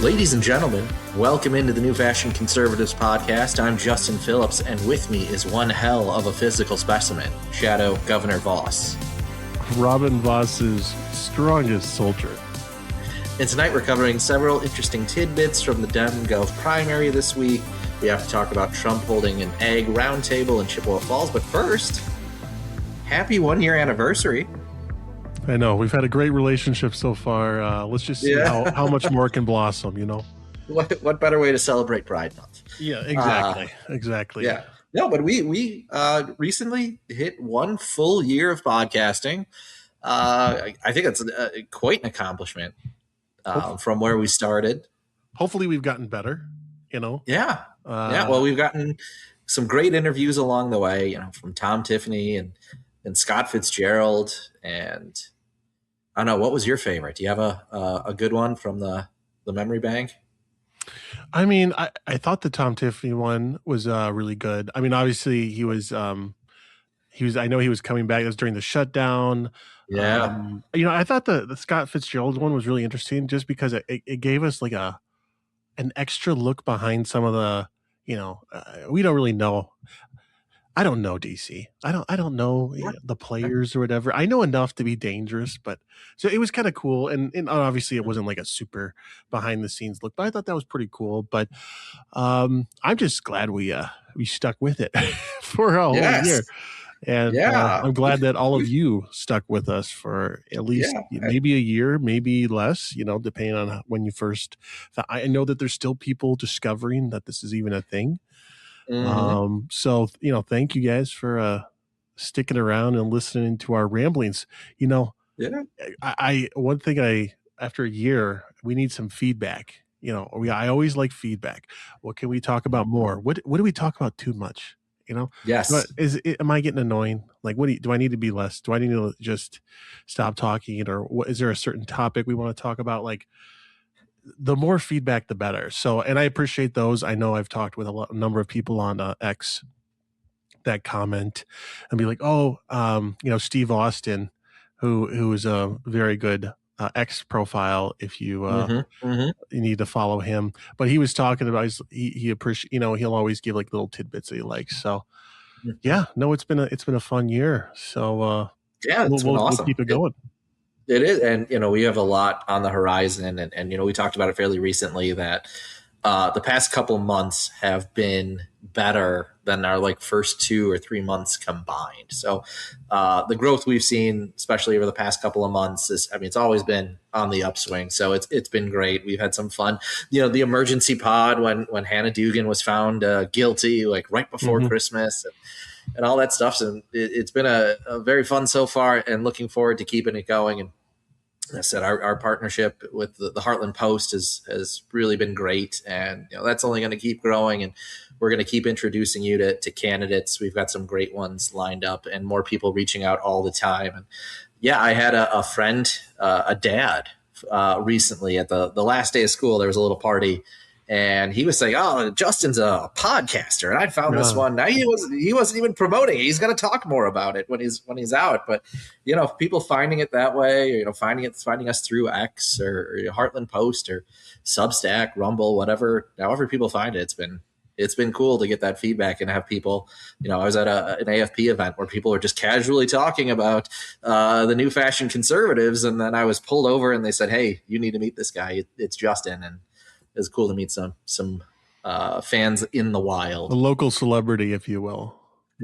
Ladies and gentlemen, welcome into the New Fashion Conservatives podcast. I'm Justin Phillips, and with me is one hell of a physical specimen, Shadow Governor Voss. Robin Voss's strongest soldier. And tonight we're covering several interesting tidbits from the Dem-Gov primary this week. We have to talk about Trump holding an ag roundtable in Chippewa Falls, but first, happy one-year anniversary. I know. We've had a great relationship so far. Let's just see how much more can blossom, you know? What better way to celebrate Pride Month? Yeah, exactly. Yeah. No, but we recently hit 1 full year of podcasting. I think that's quite an accomplishment from where we started. Hopefully we've gotten better, you know? Yeah. Well, we've gotten some great interviews along the way, you know, from Tom Tiffany and Scott Fitzgerald. And I don't know, what was your favorite? Do you have a good one from the memory bank? I mean, I thought the Tom Tiffany one was really good. I mean, obviously he was I know he was coming back. It was during the shutdown. Yeah. I thought the Scott Fitzgerald one was really interesting just because it gave us like an extra look behind some of the, we don't really know. I don't know, DC. I don't know the players or whatever. I know enough to be dangerous, but so it was kind of cool. And obviously it wasn't like a super behind the scenes look, but I thought that was pretty cool. But I'm just glad we stuck with it for a whole year. And I'm glad that all of you stuck with us for at least maybe a year, maybe less, depending on when you first. I know that there's still people discovering that this is even a thing. Mm-hmm. So, thank you guys for sticking around and listening to our ramblings. One thing after a year, we need some feedback. I always like feedback. What can we talk about more? What do we talk about too much? Yes. Am I getting annoying? Like, do I need to be less? Do I need to just stop talking? Or is there a certain topic we want to talk about? Like, the more feedback, the better. So, and I appreciate those. I know I've talked with a number of people on X that comment and be like, Steve Austin, who is a very good X profile. If you you need to follow him, but he was talking about he appreciate he'll always give like little tidbits that he likes. So it's been a fun year. So we'll keep it going. It is, and we have a lot on the horizon, and we talked about it fairly recently that the past couple months have been better than our first 2 or 3 months combined. So the growth we've seen, especially over the past couple of months, it's always been on the upswing. So it's been great. We've had some fun. The emergency pod when Hannah Dugan was found guilty, right before Christmas. And all that stuff. So it's been a very fun so far, and looking forward to keeping it going. And I said, our partnership with the Heartland Post has really been great. And that's only going to keep growing. And we're going to keep introducing you to candidates. We've got some great ones lined up and more people reaching out all the time. And I had a friend, a dad, recently at the last day of school. There was a little party. And he was saying, "Oh, Justin's a podcaster," and I found this one. Now he wasn't even promoting it. He's going to talk more about it when he's out. But people finding it that way, or finding us through X or Heartland Post or Substack, Rumble, however people find it, it's been cool to get that feedback and have people. I was at an AFP event where people were just casually talking about the New Fashion Conservatives, and then I was pulled over and they said, "Hey, you need to meet this guy. It's Justin." And it's cool to meet some fans in the wild. A local celebrity, if you will.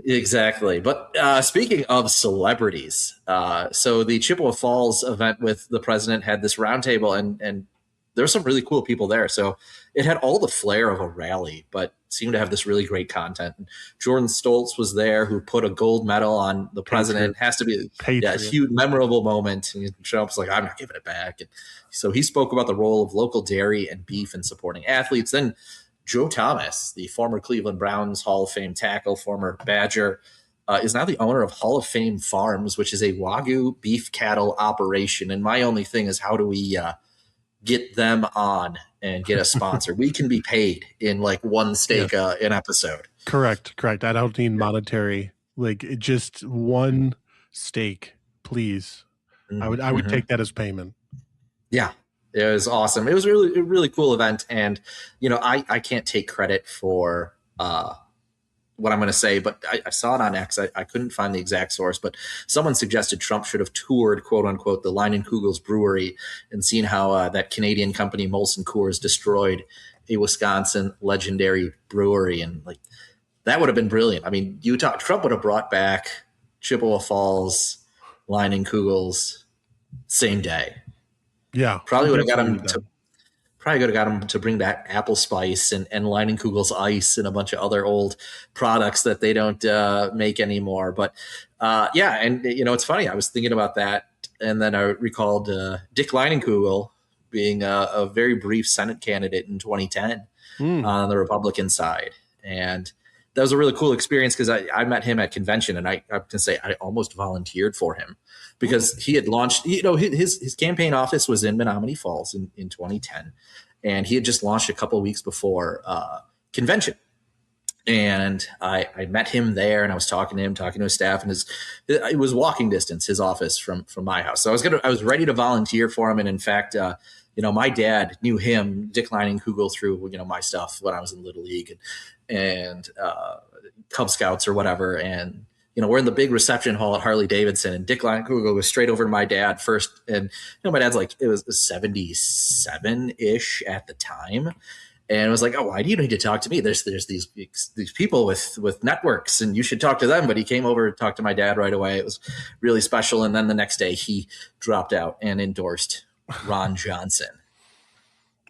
Exactly. But speaking of celebrities, so the Chippewa Falls event with the president had this roundtable, and there's some really cool people there. So it had all the flair of a rally, but seemed to have this really great content. And Jordan Stoltz was there, who put a gold medal on the president. Has to be a huge, memorable moment. And Trump's like, "I'm not giving it back." And so he spoke about the role of local dairy and beef in supporting athletes. Then Joe Thomas, the former Cleveland Browns Hall of Fame tackle, former Badger, is now the owner of Hall of Fame Farms, which is a Wagyu beef cattle operation. And my only thing is, how do we get them on and get a sponsor? We can be paid in one steak an episode. Correct. I don't need monetary, just one steak, please. I would take that as payment. Yeah. It was awesome. It was really a really cool event, and I can't take credit for what I'm going to say, but I saw it on X. I couldn't find the exact source, but someone suggested Trump should have toured, quote unquote, the Leinenkugel's brewery and seen how that Canadian company Molson Coors destroyed a Wisconsin legendary brewery, and like that would have been brilliant. I mean, Trump would have brought back Chippewa Falls, Leinenkugel's same day. Yeah, Probably would have got definitely him need to that. Probably could have got him to bring back Apple Spice and Leinenkugel's Ice and a bunch of other old products that they don't make anymore. But yeah, and it's funny. I was thinking about that, and then I recalled Dick Leinenkugel being a very brief Senate candidate in 2010 Mm. on the Republican side, and that was a really cool experience because I met him at convention, and I can say I almost volunteered for him because he had launched. His campaign office was in Menominee Falls in 2010, and he had just launched a couple of weeks before convention. And I met him there, and I was talking to him, talking to his staff, and it was walking distance his office from my house. So I was ready to volunteer for him, and in fact, my dad knew him, Dick Leinenkugel, through my stuff when I was in Little League and Cub Scouts or whatever, and we're in the big reception hall at Harley Davidson, and Dick Leinenkugel was straight over to my dad first, and my dad's like it was 77 ish at the time. And it was like, oh, why do you need to talk to me? There's these people with networks, and you should talk to them. But he came over to talk to my dad right away. It was really special. And then the next day, he dropped out and endorsed Ron Johnson.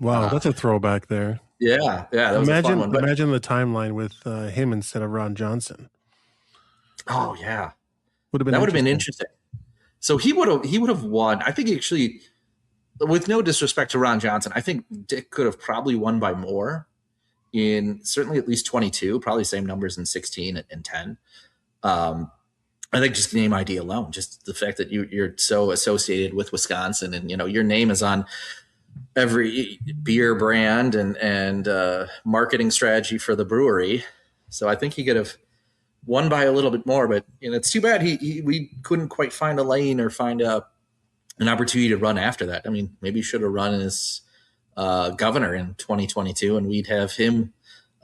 Wow, that's a throwback there. Yeah, that was a fun one. But, Imagine the timeline with him instead of Ron Johnson. oh yeah, Would have been that would have been interesting. So he would have won. I think actually, with no disrespect to Ron Johnson, I think Dick could have probably won by more in certainly at least 22, probably same numbers in 16 and 10. I think just the name ID alone, just the fact that you're so associated with Wisconsin, and your name is on every beer brand and marketing strategy for the brewery. So I think he could have won by a little bit more, but it's too bad we couldn't quite find a lane or find an opportunity to run after that. I mean, maybe he should have run as governor in 2022, and we'd have him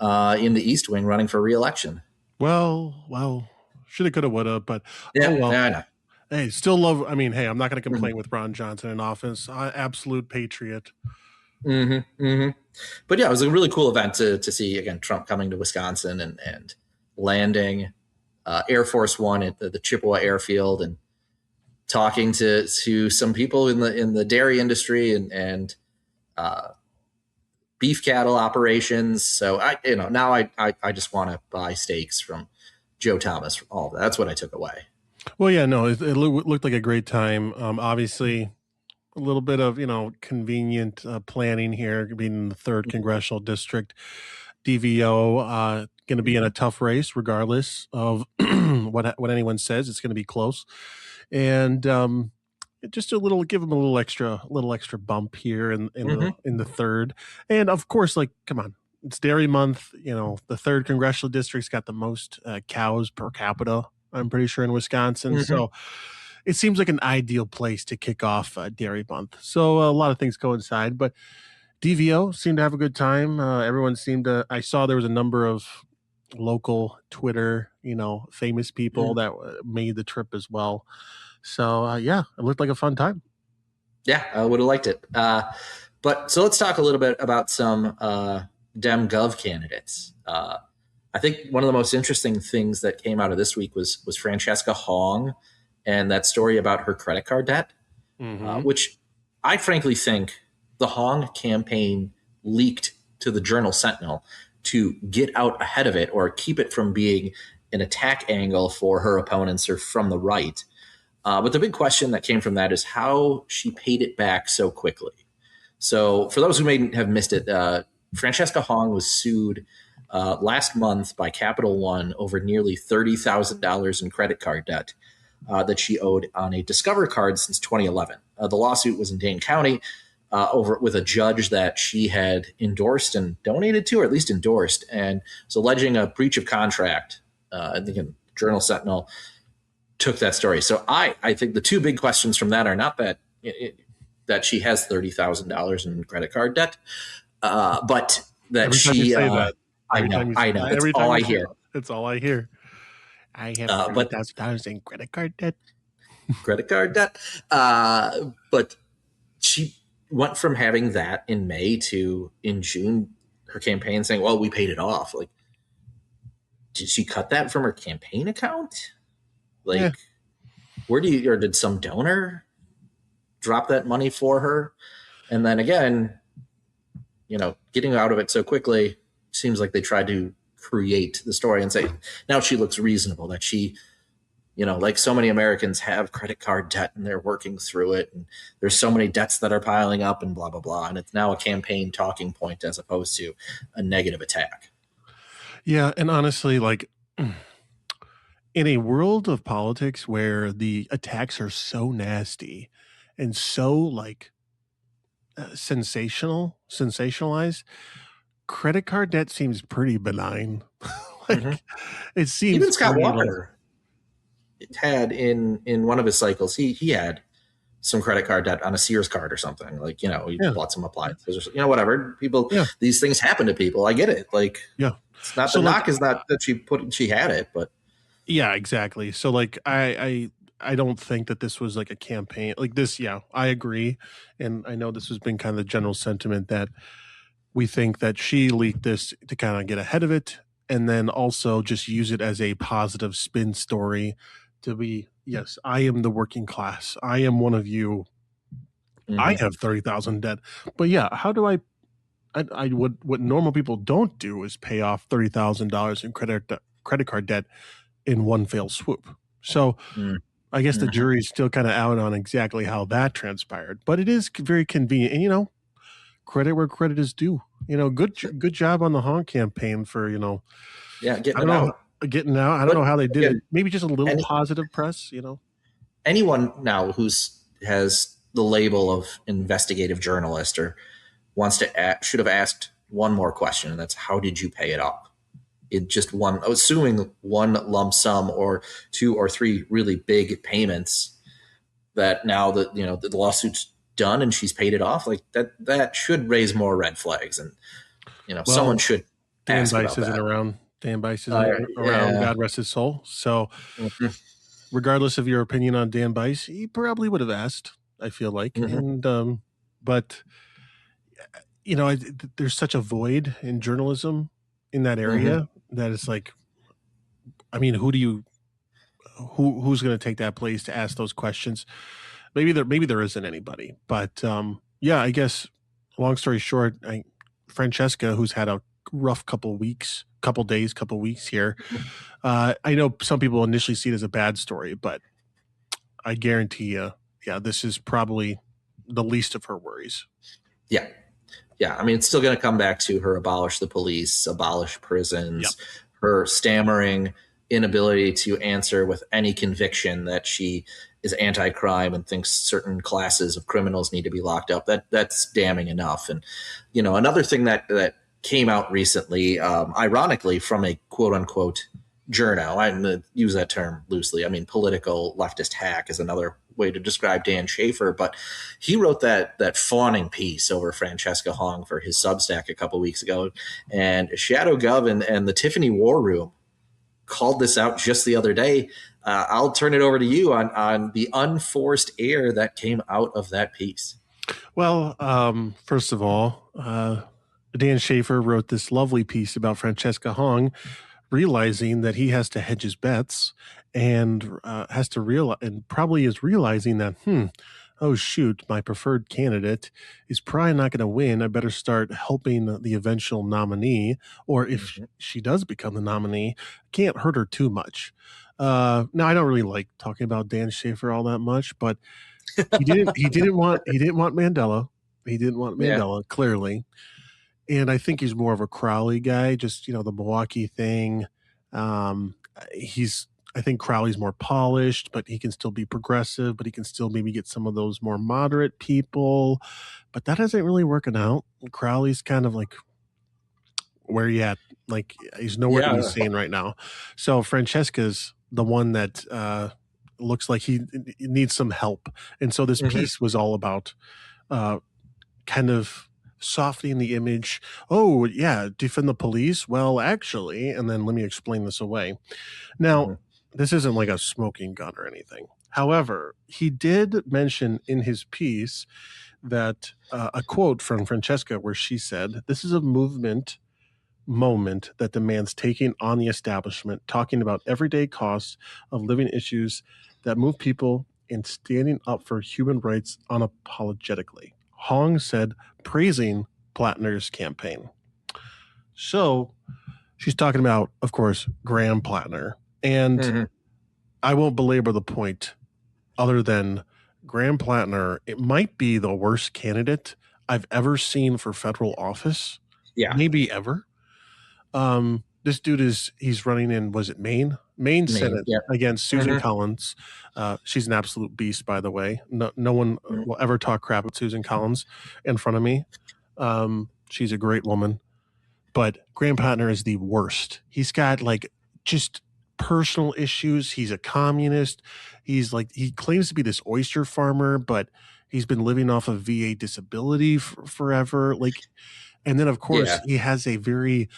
in the East Wing running for re-election. Well, shoulda, coulda, woulda, but Yeah, oh well. yeah, I know. Hey, still love. I mean, hey, I'm not going to complain Mm-hmm. with Ron Johnson in office. Absolute patriot. Mm-hmm, mm-hmm. But yeah, it was a really cool event to see again Trump coming to Wisconsin and landing Air Force One at the Chippewa Airfield and talking to some people in the dairy industry and beef cattle operations. So now I just want to buy steaks from Joe Thomas. From all of that. That's what I took away. Well, yeah, no, it looked like a great time. Obviously, a little bit of convenient planning here, being in the third congressional district. DVO going to be in a tough race, regardless of what anyone says. It's going to be close, and just give them a little extra bump here in the third. And of course, like, come on, it's Dairy Month. The third congressional district's got the most cows per capita, I'm pretty sure, in Wisconsin. Mm-hmm. So it seems like an ideal place to kick off Dairy Month. So a lot of things coincide, but DVO seemed to have a good time. Everyone seemed to. I saw there was a number of local Twitter, famous people that made the trip as well. So yeah, it looked like a fun time. Yeah, I would have liked it. But so let's talk a little bit about some Dem Gov candidates. I think one of the most interesting things that came out of this week was Francesca Hong and that story about her credit card debt, which I frankly think the Hong campaign leaked to the Journal Sentinel to get out ahead of it or keep it from being an attack angle for her opponents or from the right. But the big question that came from that is how she paid it back so quickly. So for those who may have missed it, Francesca Hong was sued last month by Capital One over nearly $30,000 in credit card debt that she owed on a Discover card since 2011. The lawsuit was in Dane County over with a judge that she had endorsed and donated to, or at least endorsed, and was alleging a breach of contract. I think in Journal Sentinel took that story. So I think the two big questions from that are not that that she has $30,000 in credit card debt, but that Every time you she, say that, I know, it's every all time I you say hear. that, that's all I hear. I have thirty But thousand dollars in credit card debt. credit card debt, but she went from having that in May to in June, her campaign saying, "Well, we paid it off." Like, did she cut that from her campaign account? Yeah, Like, where do you, or did some donor drop that money for her? And then again, getting out of it so quickly seems like they tried to create the story and say, now she looks reasonable, that she, like so many Americans have credit card debt and they're working through it. And there's so many debts that are piling up and blah, blah, blah. And it's now a campaign talking point as opposed to a negative attack. yeah, and honestly, like in a world of politics where the attacks are so nasty and so like sensationalized, credit card debt seems pretty benign. Mm-hmm. Like it seems Even Scott pretty like Walker had in one of his cycles, he had some credit card debt on a Sears card or something. Like, he yeah, bought some appliances or, whatever. People, yeah, these things happen to people. I get it. Like, yeah. it's not, the So like knock is not that she had it, but yeah, exactly. So like I don't think that this was like a campaign like this. Yeah, I agree, and I know this has been kind of the general sentiment that we think that she leaked this to kind of get ahead of it, and then also just use it as a positive spin story to be yes, I am the working class. I am one of you. I mm-hmm. have 30,000 debt, but yeah, how do I what normal people don't do is pay off $30,000 in credit card debt in one fell swoop. So I guess the Mm-hmm. jury's still kind of out on exactly how that transpired, but it is very convenient. And credit where credit is due. Good job on the Hong campaign for Yeah, I getting don't it know out. getting out. I don't But know how they did it. again, Maybe just a little any positive press. anyone now who's has the label of investigative journalist or wants to should have asked one more question, and that's, how did you pay it off? It just one, assuming one lump sum or two or three really big payments, that now that the lawsuit's done and she's paid it off, like that should raise more red flags, and someone Well, should Dan ask Bice about isn't that. around. Dan Bice isn't around. Yeah. God rest his soul. So, Mm-hmm. regardless of your opinion on Dan Bice, he probably would have asked. I feel like, Mm-hmm. and but there's such a void in journalism in that Mm-hmm. area that it's like, I mean, who's going to take that place to ask those questions? Maybe there isn't anybody, but yeah, I guess. Long story short, Francesca, who's had a rough couple weeks, couple days, couple weeks here. I know some people initially see it as a bad story, but I guarantee you, yeah, this is probably the least of her worries. Yeah. Yeah, I mean, it's still going to come back to her abolish the police, abolish Yep. prisons, her stammering inability to answer with any conviction that she is anti-crime and thinks certain classes of criminals need to be locked up. That's damning enough. And another thing that came out recently, ironically, from a quote unquote journo. I'm going to use that term loosely. I mean, political leftist hack is another way to describe Dan Schaefer, but he wrote that fawning piece over Francesca Hong for his Substack a couple weeks ago, and Shadow Gov and the Tiffany War Room called this out just the other day. I'll turn it over to you on the unforced air that came out of that piece. Well, first of all, Dan Schaefer wrote this lovely piece about Francesca Hong, realizing that he has to hedge his bets and has to realize, and probably is realizing that, oh shoot, my preferred candidate is probably not going to win. I better start helping the eventual nominee, or if Mm-hmm. she does become the nominee, can't hurt her too much. Now I don't really like talking about Dan Schaefer all that much, but he didn't want Mandela. He didn't want Yeah. Mandela, clearly. And I think he's more of a Crowley guy, just the Milwaukee thing. Um, he's I think Crowley's more polished, but he can still be progressive, but he can still maybe get some of those more moderate people. But that isn't really working out. Crowley's kind of like, where you at? Like, he's nowhere to be Yeah. seen right now. So Francesca's the one that looks like he needs some help. And so this Mm-hmm. piece was all about kind of softening the image. Oh, yeah, defend the police? Well, actually, and then let me explain this away. Now, Mm-hmm. this isn't like a smoking gun or anything. However, he did mention in his piece that a quote from Francesca where she said, "This is a moment that demands taking on the establishment, talking about everyday costs of living issues that move people and standing up for human rights unapologetically." Hong said, praising Plattner's campaign. So she's talking about, of course, Graham Plattner. And Mm-hmm. I won't belabor the point other than Graham Plattner, it might be the worst candidate I've ever seen for federal office, Yeah. maybe ever. This dude he's running in, was it Maine Maine. Senate Yeah. against Susan Mm-hmm. Collins. She's an absolute beast, by the way. No one will ever talk crap about Susan Collins in front of me. She's a great woman, but Graham Plattner is the worst. He's got like just personal issues. He's a communist. He's like, he claims to be this oyster farmer, but he's been living off of VA disability forever. Like, and then, of course, Yeah. he has a very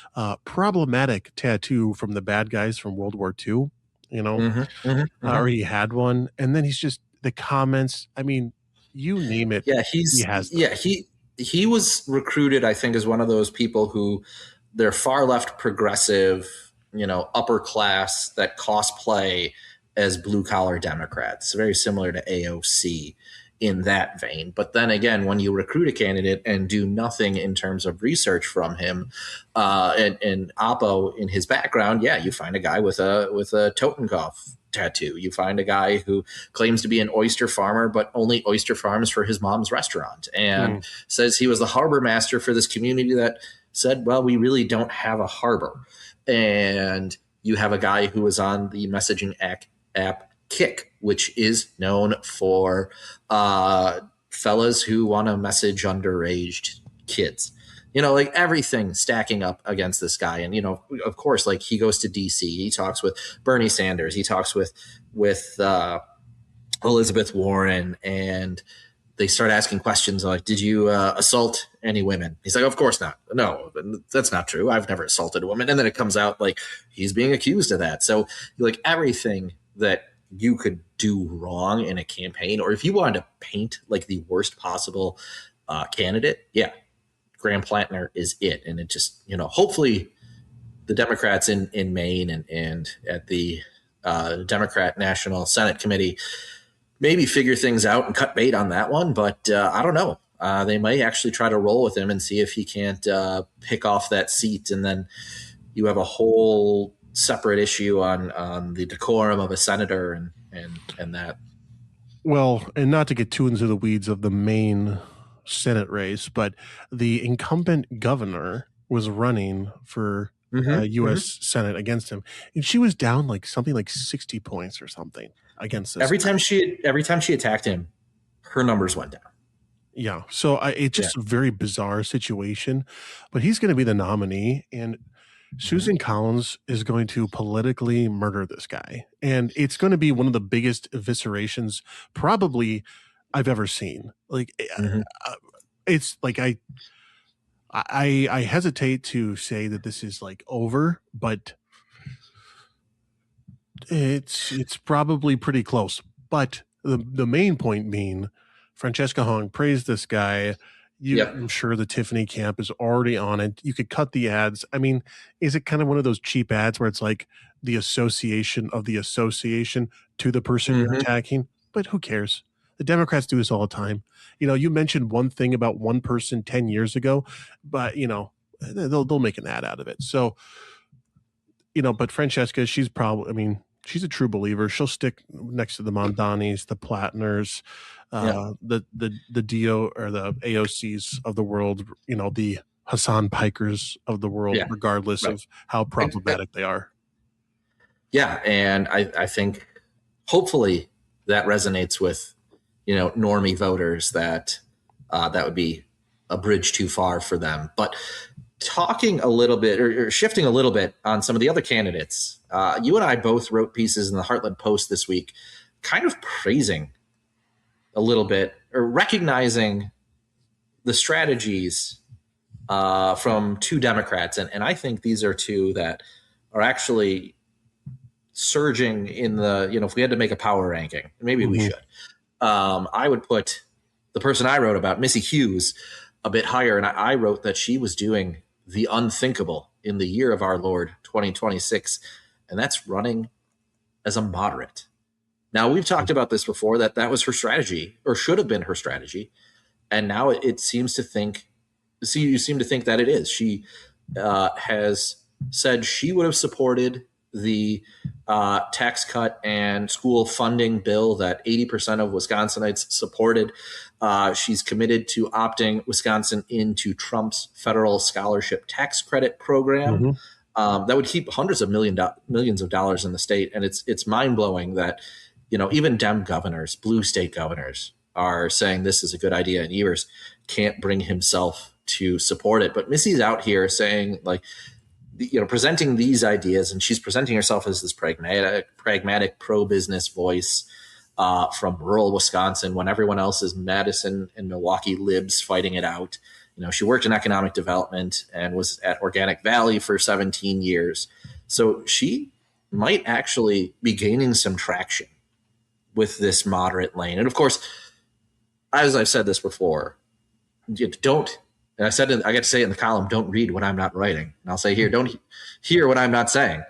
problematic tattoo from the bad guys from World War II, you know, Mm-hmm. Mm-hmm. Mm-hmm. or he had one. And then he's just the comments. I mean, you name it, Yeah. he has them. He was recruited, I think, as one of those people who they're far left progressive, upper class that cosplay as blue collar Democrats, very similar to AOC in that vein. But then again, when you recruit a candidate and do nothing in terms of research from him, and Oppo in his background, yeah, you find a guy with a Totenkopf tattoo. You find a guy who claims to be an oyster farmer, but only oyster farms for his mom's restaurant, and Mm. says he was the harbor master for this community that said, well, we really don't have a harbor. And you have a guy who was on the messaging app Kick, which is known for fellas who want to message underage kids. Like everything stacking up against this guy. And, of course, like he goes to DC, he talks with Bernie Sanders, he talks with Elizabeth Warren, and they start asking questions like, did you assault any women? He's like, of course not. No, that's not true. I've never assaulted a woman. And then it comes out like he's being accused of that. So like everything that you could do wrong in a campaign, or if you wanted to paint like the worst possible candidate, yeah, Graham Plattner is it. And it just, hopefully the Democrats in Maine and at the Democrat National Senate Committee maybe figure things out and cut bait on that one. But I don't know. They may actually try to roll with him and see if he can't pick off that seat. And then you have a whole separate issue on the decorum of a senator and that. Well, and not to get too into the weeds of the main Senate race, but the incumbent governor was running for Mm-hmm, mm-hmm. U.S. Senate against him, and she was down like something like 60 points or something against this guy. Every time she attacked him, her numbers went down. Yeah, so it's Yeah. just a very bizarre situation, but he's going to be the nominee, and Mm-hmm. Susan Collins is going to politically murder this guy. And it's going to be one of the biggest eviscerations probably I've ever seen. Like Mm-hmm. it's like I hesitate to say that this is like over, but it's probably pretty close. But the main point being Francesca Hong praised this guy. I'm Yep. sure the Tiffany camp is already on it. You could cut the ads. I mean, is it kind of one of those cheap ads where it's like the association of the association to the person you're Mm-hmm. attacking? But who cares? The Democrats do this all the time. You mentioned one thing about one person 10 years ago, but they'll make an ad out of it. So, but Francesca, she's probably, I mean, she's a true believer. She'll stick next to the Mondanis, the Plattners, Yep. the Dio or the AOCs of the world, the Hassan Pikers of the world, Yeah. regardless Right. of how problematic they are. Yeah, and I think hopefully that resonates with normie voters that that would be a bridge too far for them. But talking a little bit or shifting a little bit on some of the other candidates, you and I both wrote pieces in the Heartland Post this week, kind of praising a little bit or recognizing the strategies from two Democrats, and I think these are two that are actually surging in the, if we had to make a power ranking, maybe we Mm-hmm. should. I would put the person I wrote about, Missy Hughes, a bit higher. And I wrote that she was doing the unthinkable in the year of our Lord 2026, and that's running as a moderate. Now, we've talked about this before, that was her strategy, or should have been her strategy. And now it seems to think, you seem to think that it is. She has said she would have supported the tax cut and school funding bill that 80% of Wisconsinites supported. She's committed to opting Wisconsin into Trump's federal scholarship tax credit program. Mm-hmm. That would keep hundreds of millions of dollars in the state. And it's mind blowing that, even Dem governors, blue state governors, are saying this is a good idea, and Evers can't bring himself to support it. But Missy's out here saying, like, presenting these ideas, and she's presenting herself as this pragmatic pro-business voice from rural Wisconsin when everyone else is Madison and Milwaukee libs fighting it out. She worked in economic development and was at Organic Valley for 17 years. So she might actually be gaining some traction with this moderate lane. And of course, as I've said this before, don't, and I got to say it in the column, don't read what I'm not writing. And I'll say here, don't hear what I'm not saying.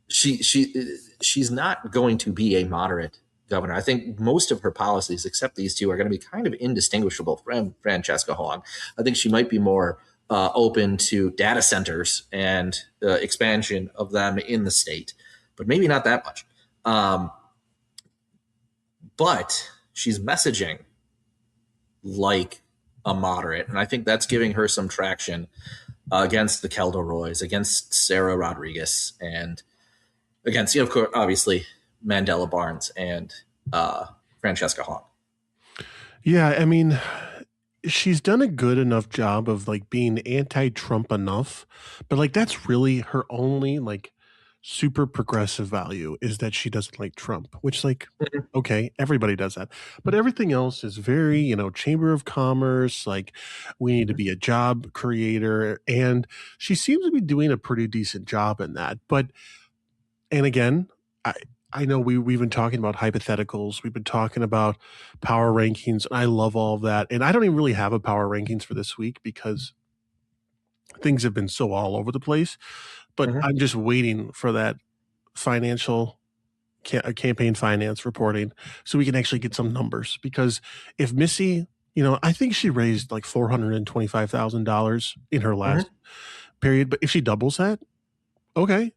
She's not going to be a moderate governor. I think most of her policies, except these two, are going to be kind of indistinguishable from Francesca Hong. I think she might be more open to data centers and expansion of them in the state, but maybe not that much. But she's messaging like a moderate, and I think that's giving her some traction against the Keldo Roys, against Sarah Rodriguez, and against, of course, obviously Mandela Barnes and Francesca Hong. Yeah, I mean, she's done a good enough job of like being anti-Trump enough, but like that's really her only like super progressive value is that she doesn't like Trump, which like okay, everybody does that. But everything else is very, Chamber of Commerce, like we need to be a job creator, and she seems to be doing a pretty decent job in that. But and again, I know we've been talking about hypotheticals, we've been talking about power rankings, and I love all of that. And I don't even really have a power rankings for this week because things have been so all over the place. But I'm just waiting for that financial campaign finance reporting so we can actually get some numbers. Because if Missy, I think she raised like $425,000 in her last period, but if she doubles that, okay,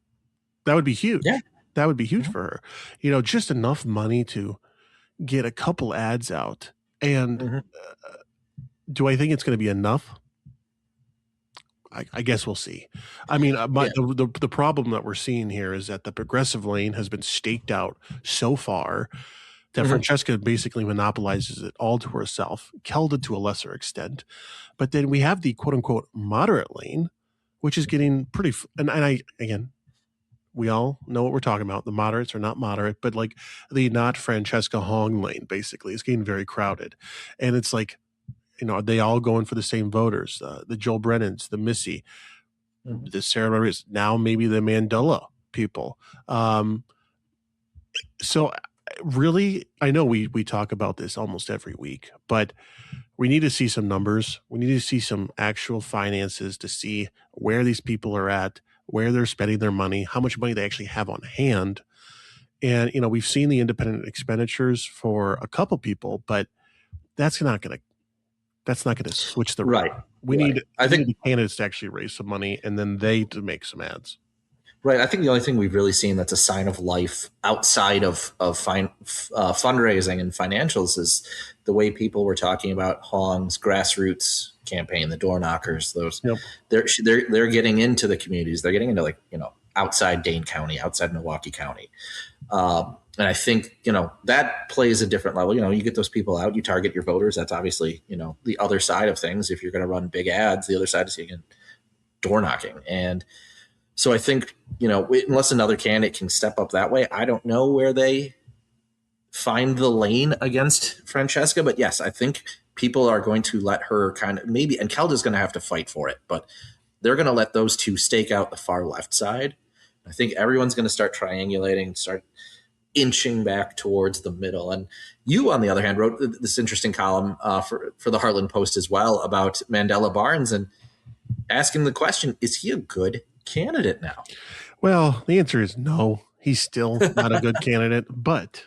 that would be huge. Yeah. That would be huge for her. Just enough money to get a couple ads out. And do I think it's going to be enough? I guess we'll see. I mean, the problem that we're seeing here is that the progressive lane has been staked out so far that Francesca basically monopolizes it all to herself, Kelda to a lesser extent. But then we have the quote unquote moderate lane, which is getting pretty, again, we all know what we're talking about. The moderates are not moderate, but like the not Francesca Hong lane basically is getting very crowded. And it's like, are they all going for the same voters? The Joel Brennans, the Missy, the Sarah Rodriguez, now maybe the Mandela people. So really, I know we talk about this almost every week, but we need to see some numbers. We need to see some actual finances to see where these people are at, where they're spending their money, how much money they actually have on hand. And, we've seen the independent expenditures for a couple people, but that's not going to switch the right. We need the candidates to actually raise some money and then they to make some ads. Right. I think the only thing we've really seen that's a sign of life outside of fundraising and financials is the way people were talking about Hong's grassroots campaign, the door knockers. Those they're getting into the communities. They're getting into outside Dane County, outside Milwaukee County. And I think, that plays a different level. You get those people out, you target your voters. That's obviously, the other side of things. If you're going to run big ads, the other side is door knocking. And so I think, unless another candidate can step up that way, I don't know where they find the lane against Francesca. But yes, I think people are going to let her kind of maybe, and Kelda's going to have to fight for it, but they're going to let those two stake out the far left side. I think everyone's going to start triangulating, start inching back towards the middle. And you, on the other hand, wrote this interesting column for the Heartland Post as well about Mandela Barnes and asking the question, is he a good candidate now? Well, the answer is no. He's still not a good candidate, but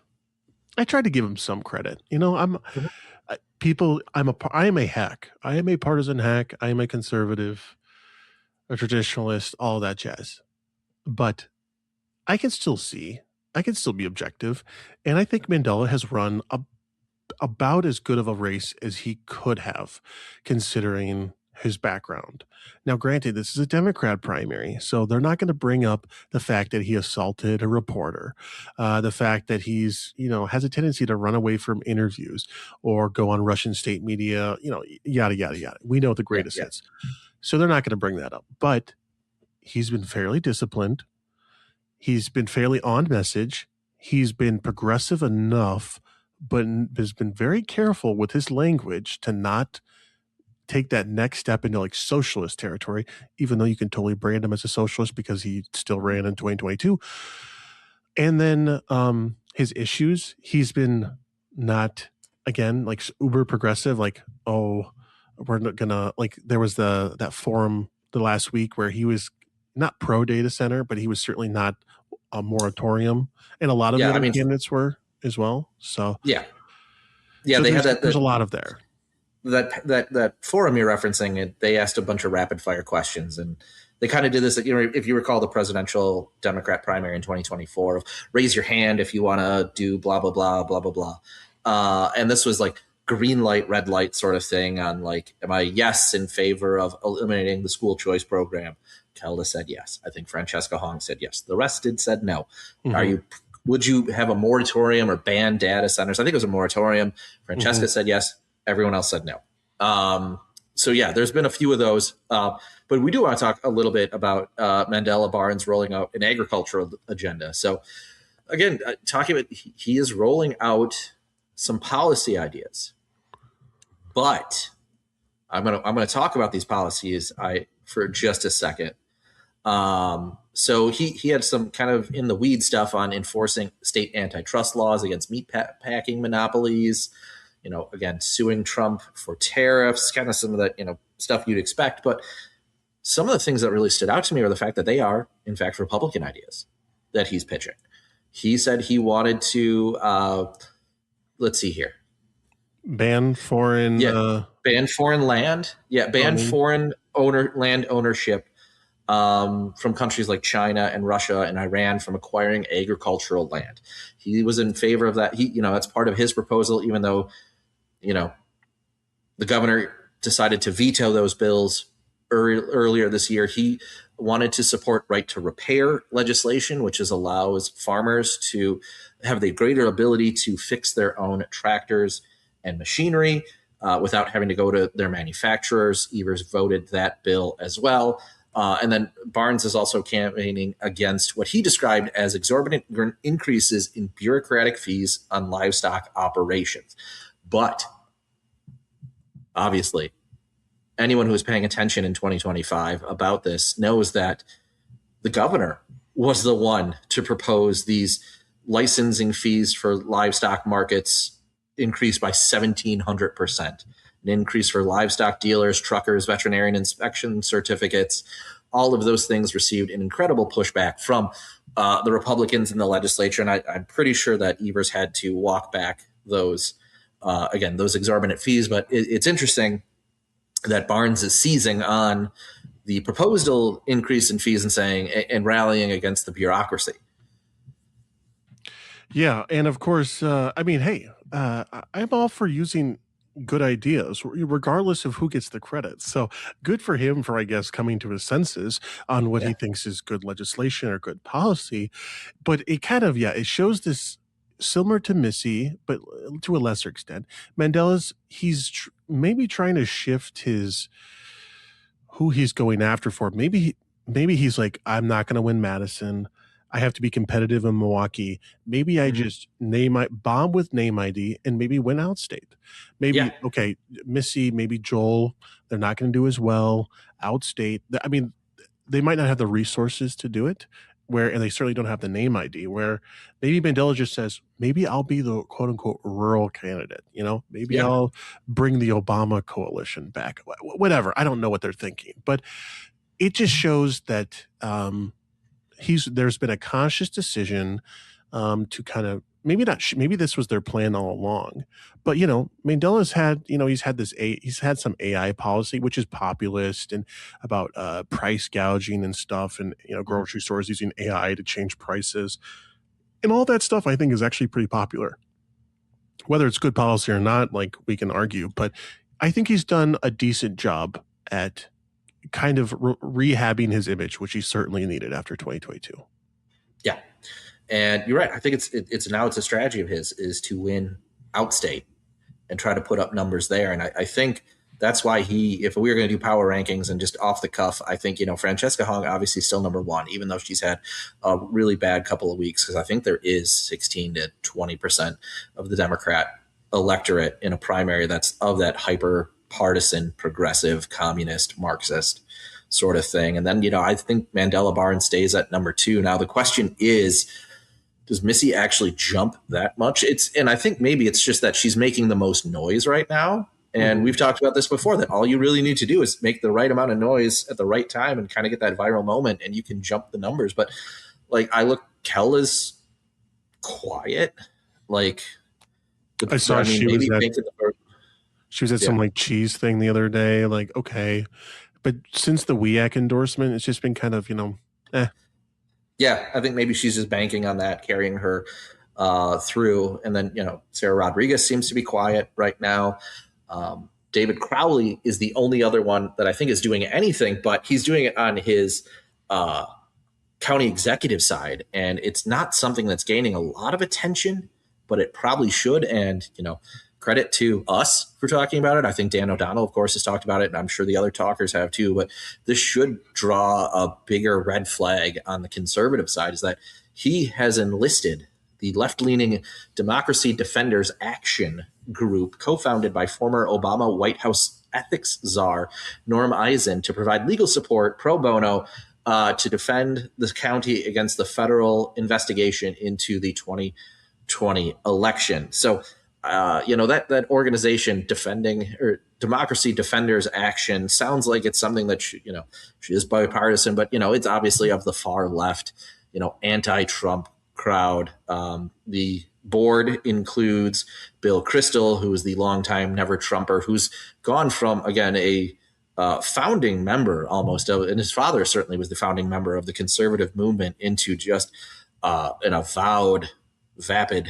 I tried to give him some credit. You know, I am a hack. I am a partisan hack. I am a conservative, a traditionalist, all that jazz. But I can still see, I can still be objective. And I think Mandela has run about as good of a race as he could have, considering his background. Now, granted, this is a Democrat primary, so they're not going to bring up the fact that he assaulted a reporter, the fact that he's, has a tendency to run away from interviews or go on Russian state media, yada, yada, yada. We know the greatest hits. So they're not going to bring that up. But he's been fairly disciplined. He's been fairly on message. He's been progressive enough, but has been very careful with his language to not take that next step into like socialist territory, even though you can totally brand him as a socialist because he still ran in 2022. And then his issues, he's been not, again, like uber progressive, like, oh, we're not gonna, like, there was that forum the last week where he was not pro data center, but he was certainly not a moratorium, and a lot of the other candidates were as well. So so they had there's a lot of there. That forum you're referencing, they asked a bunch of rapid fire questions, and they kind of did this. If you recall the presidential Democrat primary in 2024, raise your hand if you want to do blah blah blah blah blah blah, and this was like green light, red light sort of thing on like, am I yes in favor of eliminating the school choice program? Kelda said yes. I think Francesca Hong said yes. The rest said no. Mm-hmm. Would you have a moratorium or ban data centers? I think it was a moratorium. Francesca said yes. Everyone else said no. So there's been a few of those. But we do want to talk a little bit about Mandela Barnes rolling out an agricultural agenda. So again, talking about, he is rolling out some policy ideas. But I'm gonna talk about these policies for just a second. So he had some kind of in the weed stuff on enforcing state antitrust laws against meat packing monopolies. Again, suing Trump for tariffs, kind of some of that, stuff you'd expect. But some of the things that really stood out to me are the fact that they are, in fact, Republican ideas that he's pitching. He said he wanted to, let's see here. Ban foreign land. Ban foreign land ownership from countries like China and Russia and Iran from acquiring agricultural land. He was in favor of that. That's part of his proposal, even though, the governor decided to veto those bills earlier this year. He wanted to support right to repair legislation, which allows farmers to have the greater ability to fix their own tractors and machinery without having to go to their manufacturers. Evers voted that bill as well. And then Barnes is also campaigning against what he described as exorbitant increases in bureaucratic fees on livestock operations. But obviously, anyone who is paying attention in 2025 about this knows that the governor was the one to propose these licensing fees for livestock markets increased by 1,700%. An increase for livestock dealers, truckers, veterinarian inspection certificates. All of those things received an incredible pushback from the Republicans in the legislature. And I'm pretty sure that Evers had to walk back those exorbitant fees. But it's interesting that Barnes is seizing on the proposal increase in fees and rallying against the bureaucracy. Yeah. And of course, I'm all for using good ideas, regardless of who gets the credit. So good for him for, I guess, coming to his senses on what he thinks is good legislation or good policy. But it kind of, it shows this similar to Missy, but to a lesser extent. Mandela's, he's maybe trying to shift who he's going after for. Maybe he's like, I'm not going to win Madison. I have to be competitive in Milwaukee. Maybe I Mhm. just bomb with name ID and maybe win outstate. Yeah, Maybe, okay, Missy, maybe Joel, they're not going to do as well. Outstate. I mean, they might not have the resources to do it, and they certainly don't have the name ID, where maybe Mandela just says, maybe I'll be the quote unquote rural candidate, maybe yeah. I'll bring the Obama coalition back, whatever. I don't know what they're thinking, but it just shows that there's been a conscious decision to kind of, maybe not maybe this was their plan all along, but Mandela's had, he's had some AI policy which is populist and about price gouging and stuff, and Mhm. grocery stores using AI to change prices and all that stuff. I think is actually pretty popular. Whether it's good policy or not, like, we can argue, but I think he's done a decent job at kind of rehabbing his image, which he certainly needed after 2022. Yeah. And you're right. I think it's now it's a strategy of his is to win outstate and try to put up numbers there. And I think that's why if we were going to do power rankings and just off the cuff, I think, Francesca Hung obviously still number one, even though she's had a really bad couple of weeks, because I think there is 16 to 20% of the Democrat electorate in a primary that's of that hyper partisan, progressive, communist, Marxist sort of thing. And then, I think Mandela Barnes stays at number two. Now, the question is, does Missy actually jump that much? And I think maybe it's just that she's making the most noise right now. And Mm-hmm. we've talked about this before, that all you really need to do is make the right amount of noise at the right time and kind of get that viral moment, and you can jump the numbers. But like, Kel is quiet. Like, I saw I mean, maybe make it the, she was at yeah. some like cheese thing the other day. Like, okay, but since the WEAC endorsement, it's just been kind of, eh. Yeah, I think maybe she's just banking on that, carrying her through. And then, Sarah Rodriguez seems to be quiet right now. David Crowley is the only other one that I think is doing anything, but he's doing it on his uh, county executive side. And it's not something that's gaining a lot of attention, but it probably should. And, credit to us for talking about it. I think Dan O'Donnell, of course, has talked about it, and I'm sure the other talkers have too. But this should draw a bigger red flag on the conservative side, is that he has enlisted the left leaning Democracy Defenders Action group, co founded by former Obama White House ethics czar Norm Eisen, to provide legal support pro bono to defend the county against the federal investigation into the 2020 election. So, that organization, defending or Democracy Defenders Action, sounds like it's something that she is bipartisan, but it's obviously of the far left, anti-Trump crowd. The board includes Bill Kristol, who is the longtime Never Trumper, who's gone from, again, a founding member almost of, and his father certainly was the founding member of the conservative movement, into just an avowed, vapid,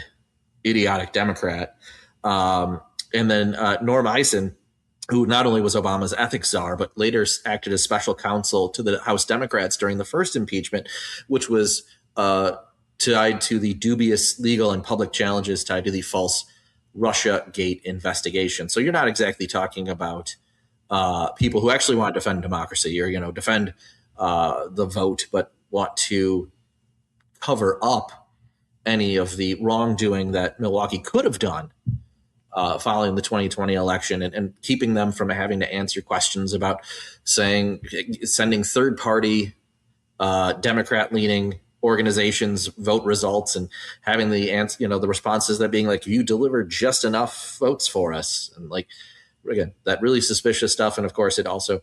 idiotic Democrat. And then Norm Eisen, who not only was Obama's ethics czar, but later acted as special counsel to the House Democrats during the first impeachment, which was tied to the dubious legal and public challenges tied to the false Russia Gate investigation. So you're not exactly talking about people who actually want to defend democracy or defend the vote, but want to cover up any of the wrongdoing that Milwaukee could have done following the 2020 election, and keeping them from having to answer questions about sending third party Democrat leaning organizations vote results, and having the answer, the responses that being like, you delivered just enough votes for us. And like, again, that really suspicious stuff. And of course, it also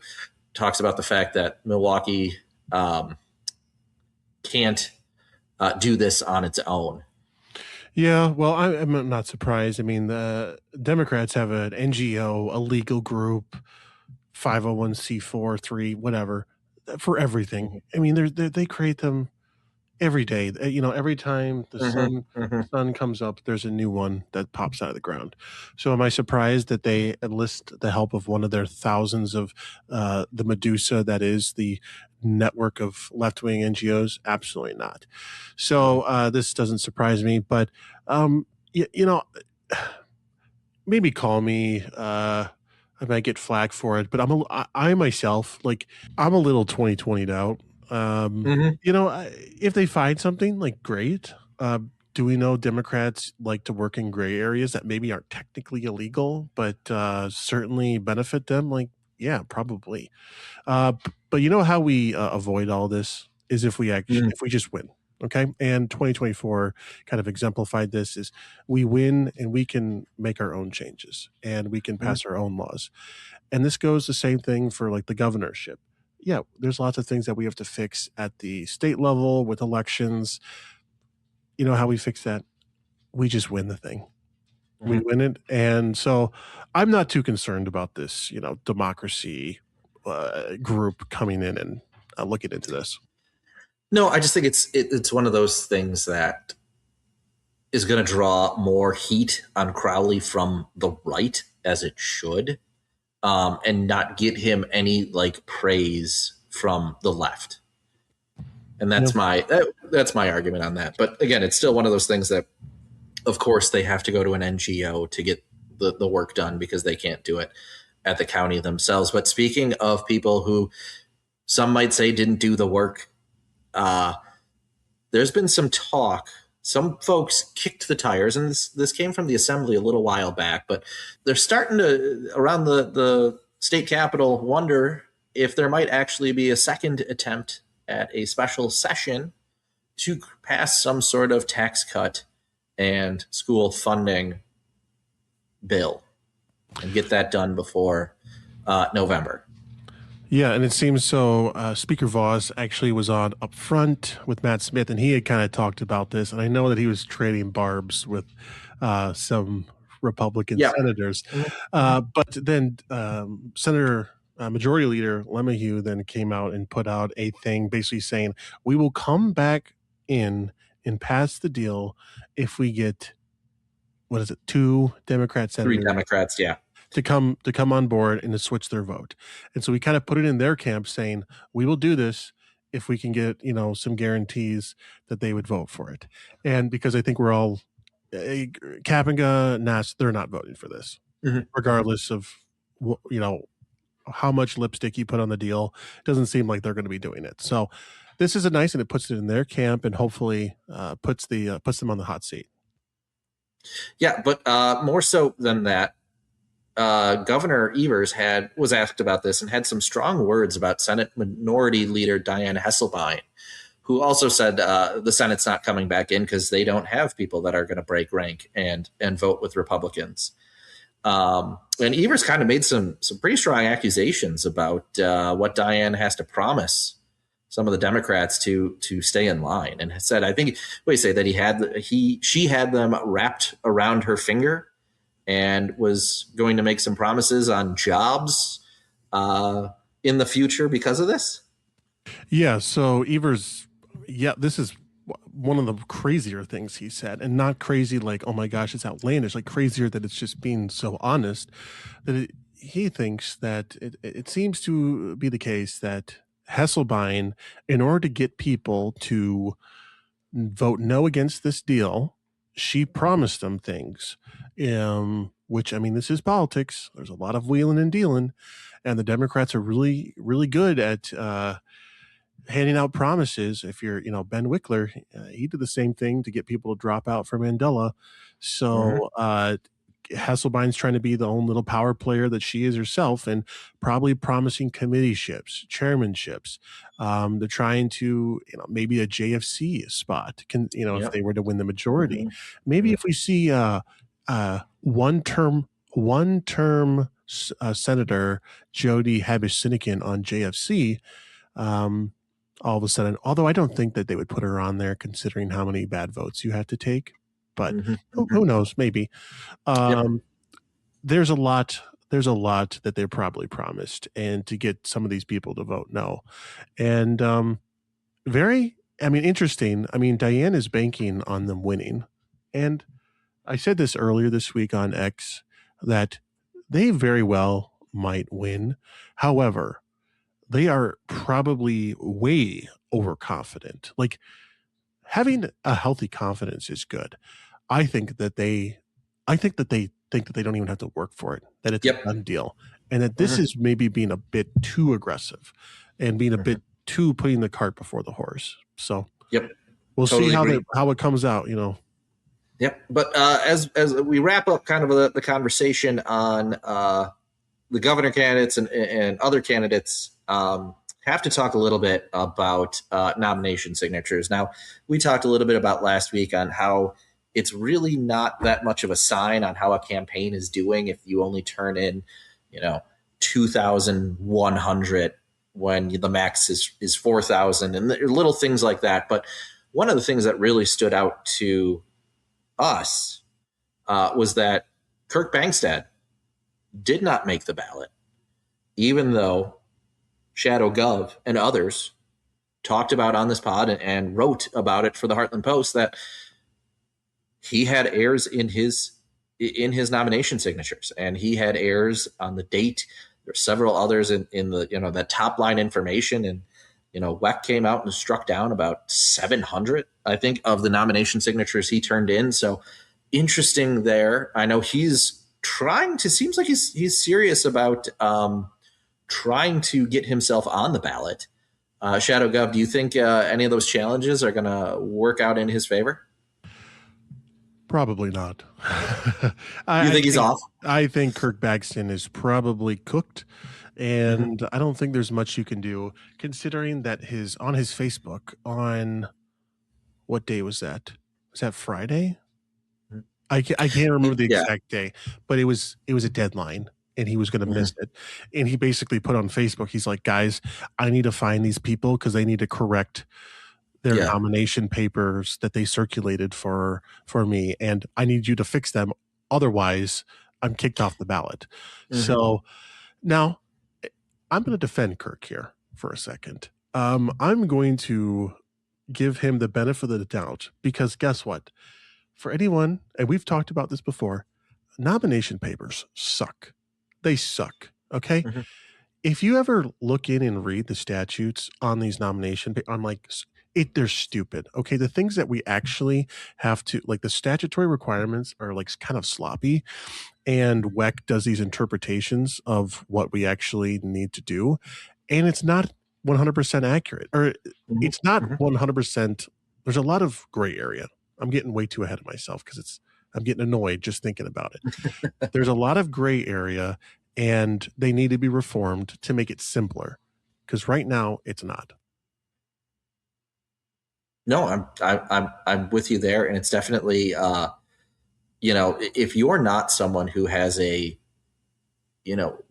talks about the fact that Milwaukee can't do this on its own. Yeah, well, I'm not surprised. I mean, the Democrats have an NGO, a legal group, 501c4, 3, whatever, for everything. I mean, they create them every day. Every time the Mm-hmm, sun mm-hmm. sun comes up, there's a new one that pops out of the ground. So, am I surprised that they enlist the help of one of their thousands of the Medusa that is the network of left wing NGOs? Absolutely not. So, this doesn't surprise me, but um, y- you know, maybe call me. I might get flack for it, but I myself, like, I'm a little 2020'd out. Mm-hmm. If they find something, like, great. Do we know Democrats like to work in gray areas that maybe aren't technically illegal, but certainly benefit them? Like, yeah, probably. But you know how we avoid all this is if we just win. Okay, and 2024 kind of exemplified this. Is we win and we can make our own changes and we can Mm-hmm. pass our own laws. And this goes the same thing for like the governorship. Yeah, there's lots of things that we have to fix at the state level with elections. You know how we fix that? We just win the thing. We Mm-hmm. win it. And so I'm not too concerned about this, democracy group coming in and looking into this. No, I just think it's one of those things that is going to draw more heat on Crowley from the right, as it should, and not get him any like praise from the left. And Yeah. that's my argument on that. But again, it's still one of those things that, of course, they have to go to an NGO to get the work done because they can't do it at the county themselves. But speaking of people who some might say didn't do the work, uh, there's been some talk. Some folks kicked the tires, and this came from the assembly a little while back, but they're starting to, around the state capitol, wonder if there might actually be a second attempt at a special session to pass some sort of tax cut and school funding bill and get that done before November. Yeah, and it seems so. Speaker Voss actually was on up front with Matt Smith, and he had kind of talked about this. And I know that he was trading barbs with some Republican Yeah. senators. Mm-hmm. But then Senator Majority Leader LeMahieu then came out and put out a thing basically saying, we will come back in and pass the deal if we get, what is it, two Democrat Three senators Democrats, yeah. to come on board and to switch their vote. And so we kind of put it in their camp saying, we will do this if we can get, some guarantees that they would vote for it. And because I think we're all Kapinga, Nass, they're not voting for this, Mm-hmm. regardless of how much lipstick you put on the deal. It doesn't seem like they're going to be doing it. So this is a nice, and it puts it in their camp and hopefully puts them on the hot seat. Yeah, but more so than that, Governor Evers was asked about this and had some strong words about Senate Minority Leader Dianne Hesselbein, who also said the Senate's not coming back in because they don't have people that are going to break rank and vote with Republicans. And Evers kind of made some pretty strong accusations about what Dianne has to promise some of the Democrats to stay in line, and said, I think, what do you say, that she had them wrapped around her finger and was going to make some promises on jobs in the future because of this. Yeah. So Evers, yeah, this is one of the crazier things he said, and not crazy like, oh my gosh, it's outlandish, like crazier that it's just being so honest that he thinks that it seems to be the case that Hesselbein, in order to get people to vote no against this deal, she promised them things. Which, I mean, this is politics. There's a lot of wheeling and dealing, and the Democrats are really, really good at handing out promises. If you're, Ben Wickler, he did the same thing to get people to drop out for Mandela. Mm-hmm. So Hasselbein's trying to be the own little power player that she is herself, and probably promising committeeships, chairmanships. They're trying to, maybe a JFC spot. If Yep. they were to win the majority, Mm-hmm. maybe if we see one term Senator Jody Habish-Sinekin on JFC. All of a sudden, although I don't think that they would put her on there considering how many bad votes you have to take, but Mm-hmm. Mm-hmm. who knows, maybe. Yep. There's a lot that they're probably promised, and to get some of these people to vote no. And interesting. I mean, Diane is banking on them winning. And I said this earlier this week on X that they very well might win. However, they are probably way overconfident. Like, having a healthy confidence is good. I think that they think that they don't even have to work for it, that it's a Yep. done deal, and that this Mm-hmm. is maybe being a bit too aggressive and being a bit too putting the cart before the horse. So Yep. we'll see Totally agree. how it comes out. You know. Yep. But as we wrap up kind of the conversation on the governor candidates and other candidates, have to talk a little bit about nomination signatures. Now, we talked a little bit about last week on how it's really not that much of a sign on how a campaign is doing if you only turn in, 2,100 when the max is 4,000 and little things like that. But one of the things that really stood out to us was that Kirk Bangstad did not make the ballot, even though Shadow Gov and others talked about on this pod and wrote about it for the Heartland Post that he had errors in his nomination signatures, and he had errors on the date. There's several others in the that top line information, and WEC came out and struck down about 700, I think, of the nomination signatures he turned in. So interesting there. I know he's trying to. Seems like he's serious about trying to get himself on the ballot. Shadow Gov, do you think any of those challenges are going to work out in his favor? Probably not. You think he's off? I think Kirk Bangstad is probably cooked, and I don't think there's much you can do considering that on his Facebook on what day was that? Was that Friday? I can't remember the exact day, but it was a deadline and he was going to miss it. And he basically put on Facebook, he's like, guys, I need to find these people because they need to correct their nomination papers that they circulated for me. And I need you to fix them. Otherwise, I'm kicked off the ballot. So now I'm going to defend Kirk here for a second. I'm going to give him the benefit of the doubt because guess what? For anyone, and we've talked about this before, nomination papers suck. They suck. Okay. If you ever look in and read the statutes on these nomination, I'm like, they're stupid. Okay. The things that we actually have to, like the statutory requirements are like kind of sloppy, and WEC does these interpretations of what we actually need to do. And it's not 100% accurate, or it's not 100%. There's a lot of gray area. I'm getting way too ahead of myself because I'm getting annoyed just thinking about it. There's a lot of gray area, and they need to be reformed to make it simpler. Because right now it's not. No, I'm with you there, and it's definitely if you're not someone who has a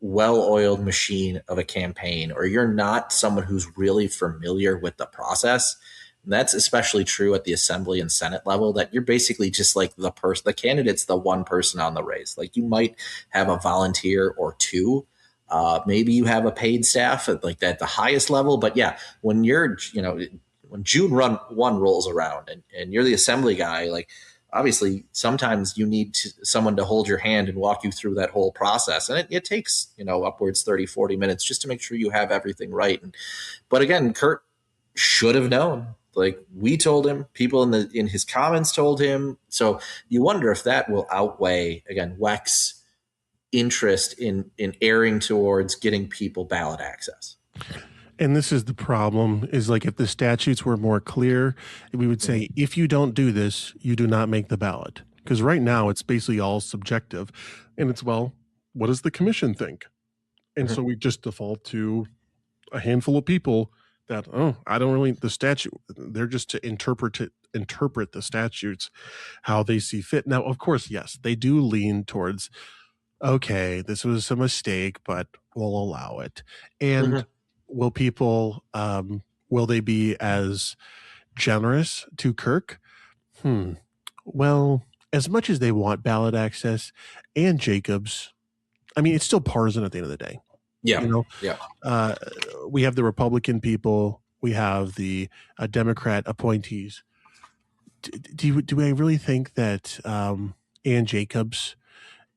well-oiled machine of a campaign, or you're not someone who's really familiar with the process. And that's especially true at the assembly and Senate level, that you're basically just like the candidate's the one person on the race. Like you might have a volunteer or two. Maybe you have a paid staff at like at the highest level. But yeah, when when June 1 rolls around and you're the assembly guy, like obviously sometimes you need someone to hold your hand and walk you through that whole process. And it takes, upwards 30, 40 minutes just to make sure you have everything right. But again, Kurt should have known. Like we told him, people in his comments told him. So you wonder if that will outweigh, again, WEC's interest in erring towards getting people ballot access. And this is the problem, is like if the statutes were more clear, we would say, if you don't do this, you do not make the ballot. Because right now it's basically all subjective. And it's, well, what does the commission think? And so we just default to a handful of people that, I don't really, the statute, they're just to interpret the statutes how they see fit. Now, of course, yes, they do lean towards, okay, this was a mistake, but we'll allow it. And will people, will they be as generous to Kirk? Well, as much as they want ballot access and Jacobs, I mean, it's still partisan at the end of the day. Yeah. We have the Republican people, we have the Democrat appointees. Do I really think that Ann Jacobs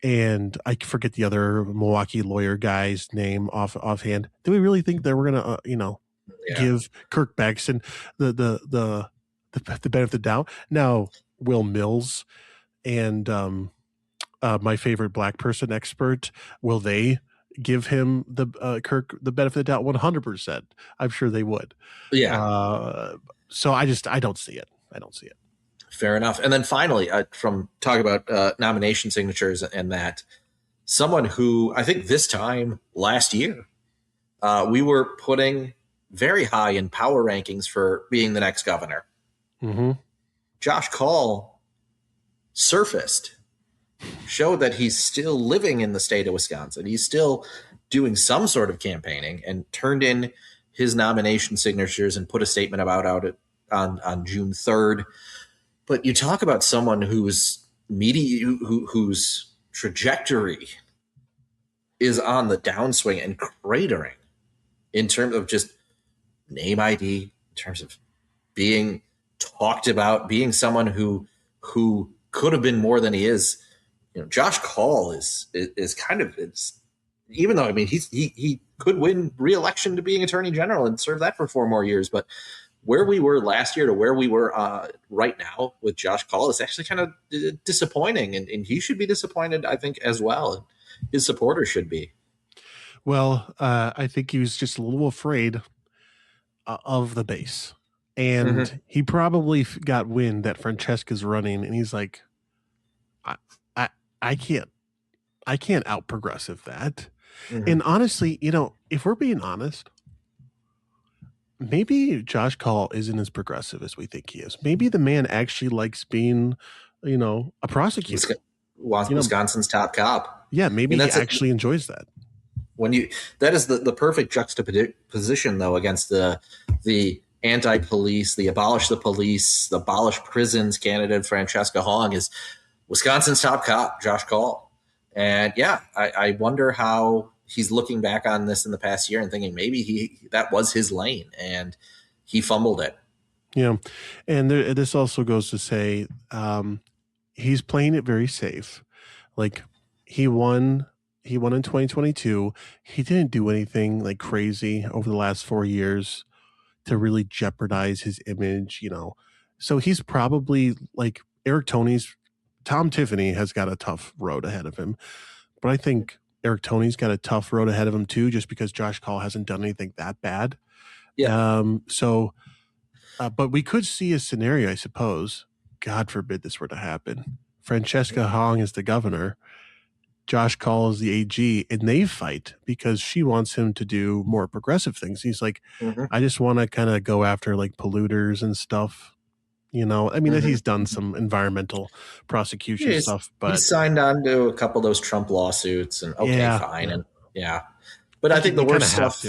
and I forget the other Milwaukee lawyer guy's name offhand? Do we really think that we're gonna give Kirk Bangstad the benefit of the doubt? Now, Will Mills and my favorite black person expert, will they give him the Kirk the benefit of the doubt 100%. I'm sure they would. Yeah. So I don't see it. I don't see it. Fair enough. And then finally, from talking about nomination signatures and that, someone who I think this time last year we were putting very high in power rankings for being the next governor. Mm-hmm. Josh Call surfaced, showed that he's still living in the state of Wisconsin. He's still doing some sort of campaigning and turned in his nomination signatures and put a statement on June 3rd. But you talk about someone whose whose trajectory is on the downswing and cratering in terms of just name ID, in terms of being talked about, being someone who could have been more than he is. Josh Call is kind of, it's, even though, I mean, he could win re-election to being attorney general and serve that for 4 more years, but where we were last year to where we were right now with Josh Call is actually kind of disappointing, and he should be disappointed, I think, as well. And his supporters should be. Well, I think he was just a little afraid of the base, and he probably got wind that Francesca's running, and he's like, I can't out progressive that. And honestly, if we're being honest, maybe Josh Call isn't as progressive as we think he is. Maybe the man actually likes being, a prosecutor. Wisconsin's top cop. Yeah, maybe he actually enjoys that. That is the perfect juxtaposition, though, against the anti-police, the abolish the police, the abolish prisons candidate Francesca Hong is Wisconsin's top cop, Josh Call. And yeah, I wonder how he's looking back on this in the past year and thinking maybe that was his lane and he fumbled it. Yeah. And this also goes to say he's playing it very safe. Like he won in 2022. He didn't do anything like crazy over the last 4 years to really jeopardize his image, So he's probably like Tom Tiffany has got a tough road ahead of him. But I think Eric Toney's got a tough road ahead of him too, just because Josh Call hasn't done anything that bad. Yeah. But we could see a scenario, I suppose. God forbid this were to happen. Francesca Hong is the governor. Josh Call is the AG, and they fight because she wants him to do more progressive things. He's like, I just want to kind of go after like polluters and stuff. I mean, he's done some environmental prosecution stuff, but he signed on to a couple of those Trump lawsuits, and fine, yeah. And yeah. But I think the worst stuff.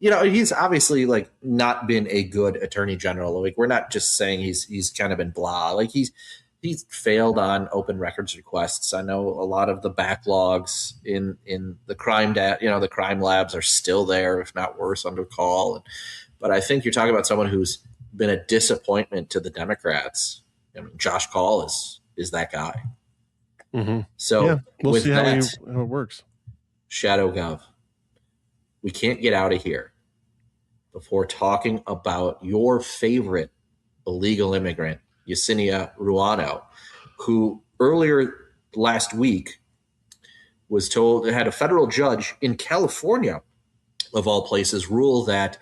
He's obviously like not been a good attorney general. Like we're not just saying he's kind of been blah. Like he's failed on open records requests. I know a lot of the backlogs in the crime the crime labs are still there, if not worse, under call. But I think you're talking about someone who's been a disappointment to the Democrats. I mean, Josh Call is that guy. So yeah, we'll see how it works. Shadow Gov, we can't get out of here before talking about your favorite illegal immigrant, Yesenia Ruano, who earlier last week was told, had a federal judge in California, of all places, rule that